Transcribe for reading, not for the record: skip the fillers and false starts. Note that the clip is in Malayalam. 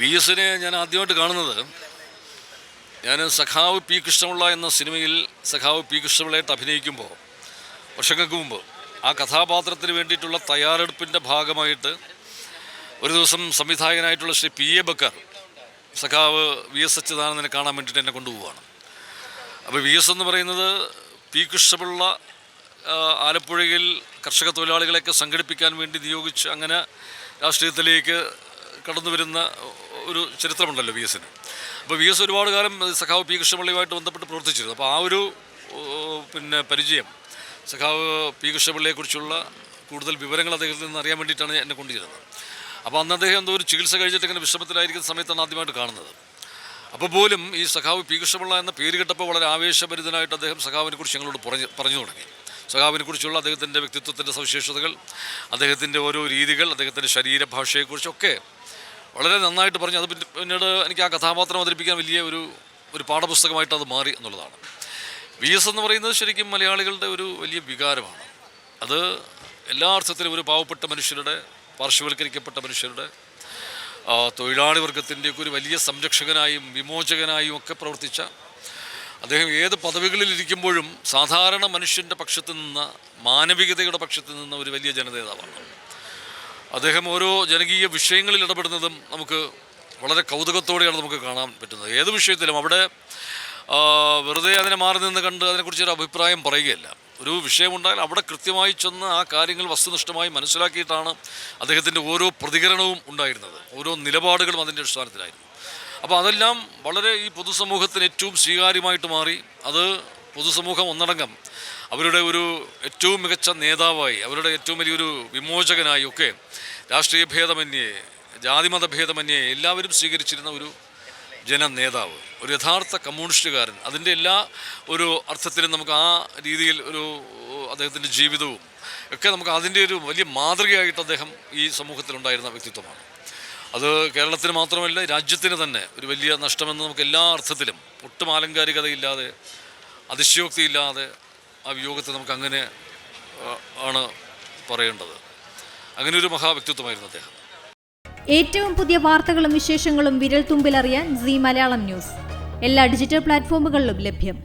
VS-നെ ഞാൻ ആദ്യമായിട്ട് കാണുന്നത് ഞാൻ സഖാവ് പി കൃഷ്ണപിള്ള എന്ന സിനിമയിൽ സഖാവ് പി കൃഷ്ണപിള്ളയായിട്ട് അഭിനയിക്കുമ്പോൾ വർഷങ്ങൾക്ക് മുമ്പ് ആ കഥാപാത്രത്തിന് വേണ്ടിയിട്ടുള്ള തയ്യാറെടുപ്പിൻ്റെ ഭാഗമായിട്ട് ഒരു ദിവസം സംവിധായകനായിട്ടുള്ള ശ്രീ PA ബക്കർ സഖാവ് VS അച്യുതാനന്ദനെ കാണാൻ വേണ്ടിയിട്ട് എന്നെ കൊണ്ടുപോവുകയാണ്. അപ്പോൾ VS എന്ന് പറയുന്നത് പി കൃഷ്ണപിള്ള ആലപ്പുഴയിൽ കർഷക തൊഴിലാളികളെയൊക്കെ സംഘടിപ്പിക്കാൻ വേണ്ടി നിയോഗിച്ച് അങ്ങനെ രാഷ്ട്രീയത്തിലേക്ക് കടന്നു വരുന്ന ഒരു ചരിത്രമുണ്ടല്ലോ VS-ന്. അപ്പോൾ VS ഒരുപാട് കാലം സഖാവ് പി കൃഷ്ണപിള്ളയുമായിട്ട് ബന്ധപ്പെട്ട് പ്രവർത്തിച്ചിരുന്നു. അപ്പോൾ ആ ഒരു പരിചയം സഖാവ് പി കൃഷ്ണപിള്ളയെക്കുറിച്ചുള്ള കൂടുതൽ വിവരങ്ങൾ അദ്ദേഹത്തിൽ നിന്ന് അറിയാൻ വേണ്ടിയിട്ടാണ് എന്നെ കൊണ്ടുചെല്ലുന്നത്. അപ്പോൾ അന്ന് അദ്ദേഹം എന്തോ ഒരു ചികിത്സ കഴിച്ചിട്ട് ഇങ്ങനെ വിശ്രമത്തിലായിരിക്കുന്ന സമയത്താണ് ആദ്യമായിട്ട് കാണുന്നത്. അപ്പോൾ പോലും ഈ സഖാവ് പി കൃഷ്ണപിള്ള എന്ന പേര് കേട്ടപ്പോൾ വളരെ ആവേശഭരിതനായിട്ട് അദ്ദേഹം സഖാവിനെക്കുറിച്ച് ഞങ്ങളോട് പറഞ്ഞു തുടങ്ങി. സഖാവിനെക്കുറിച്ചുള്ള അദ്ദേഹത്തിൻ്റെ വ്യക്തിത്വത്തിൻ്റെ സവിശേഷതകൾ, അദ്ദേഹത്തിൻ്റെ ഓരോ രീതികൾ, അദ്ദേഹത്തിൻ്റെ ശരീരഭാഷയെക്കുറിച്ചൊക്കെ വളരെ നന്നായിട്ട് പറഞ്ഞു. അത് പിന്നീട് എനിക്ക് ആ കഥാപാത്രം അവതരിപ്പിക്കാൻ വലിയ ഒരു പാഠപുസ്തകമായിട്ട് അത് മാറി എന്നുള്ളതാണ്. VS എന്ന് പറയുന്നത് ശരിക്കും മലയാളികളുടെ ഒരു വലിയ വികാരമാണ്. അത് എല്ലാ അർത്ഥത്തിലും ഒരു പാവപ്പെട്ട മനുഷ്യരുടെ, പാർശ്വവൽക്കരിക്കപ്പെട്ട മനുഷ്യരുടെ, തൊഴിലാളി വർഗത്തിൻ്റെയൊക്കെ ഒരു വലിയ സംരക്ഷകനായും വിമോചകനായും ഒക്കെ പ്രവർത്തിച്ച അദ്ദേഹം ഏത് പദവികളിലിരിക്കുമ്പോഴും സാധാരണ മനുഷ്യൻ്റെ പക്ഷത്ത് നിന്ന്, മാനവികതയുടെ പക്ഷത്ത് നിന്ന് ഒരു വലിയ ജനനേതാവാണ്. അദ്ദേഹം ഓരോ ജനകീയ വിഷയങ്ങളിൽ ഇടപെടുന്നതും നമുക്ക് വളരെ കൗതുകത്തോടെയാണ് നമുക്ക് കാണാൻ പറ്റുന്നത്. ഏത് വിഷയത്തിലും അവിടെ വെറുതെ അതിനെ മാറി നിന്ന് കണ്ട് അതിനെക്കുറിച്ചൊരു അഭിപ്രായം പറയുകയല്ല. ഒരു വിഷയമുണ്ടായാൽ അവിടെ കൃത്യമായി ചെന്ന് ആ കാര്യങ്ങൾ വസ്തുനിഷ്ഠമായി മനസ്സിലാക്കിയിട്ടാണ് അദ്ദേഹത്തിൻ്റെ ഓരോ പ്രതികരണവും ഉണ്ടായിരുന്നത്. ഓരോ നിലപാടുകളും അതിൻ്റെ അടിസ്ഥാനത്തിലായിരുന്നു. അപ്പോൾ അതെല്ലാം വളരെ ഈ പൊതുസമൂഹത്തിന് ഏറ്റവും സ്വീകാര്യമായിട്ട് മാറി. അത് പൊതുസമൂഹം ഒന്നടങ്കം അവരുടെ ഒരു ഏറ്റവും മികച്ച നേതാവായി, അവരുടെ ഏറ്റവും വലിയൊരു വിമോചകനായി ഒക്കെ രാഷ്ട്രീയ ഭേദമന്യേ, ജാതിമത ഭേദമന്യേ എല്ലാവരും സ്വീകരിച്ചിരുന്ന ഒരു ജനനേതാവ്, ഒരു യഥാർത്ഥ കമ്മ്യൂണിസ്റ്റുകാരൻ. അതിൻ്റെ എല്ലാ ഒരു അർത്ഥത്തിലും നമുക്ക് ആ രീതിയിൽ അദ്ദേഹത്തിൻ്റെ ജീവിതവും ഒക്കെ നമുക്ക് അതിൻ്റെ ഒരു വലിയ മാതൃകയായിട്ട് അദ്ദേഹം ഈ സമൂഹത്തിലുണ്ടായിരുന്ന വ്യക്തിത്വമാണ്. അത് കേരളത്തിന് മാത്രമല്ല രാജ്യത്തിന് തന്നെ ഒരു വലിയ നഷ്ടമെന്ന് നമുക്ക് എല്ലാ അർത്ഥത്തിലും ഒട്ടും ആലങ്കാരികതയില്ലാതെ, അതിശയോക്തിയില്ലാതെ ആ വിയോഗത്തെ നമുക്ക് അങ്ങനെ ആണ് പറയേണ്ടത്. അങ്ങനെ ഒരു മഹാവ്യക്തിത്വമായിരുന്നു അദ്ദേഹം. ഏറ്റവും പുതിയ വാർത്തകളും വിശേഷങ്ങളും വിരൽ തുമ്പിലറിയാൻ Zee മലയാളം ന്യൂസ് എല്ലാ ഡിജിറ്റൽ പ്ലാറ്റ്ഫോമുകളിലും ലഭ്യം.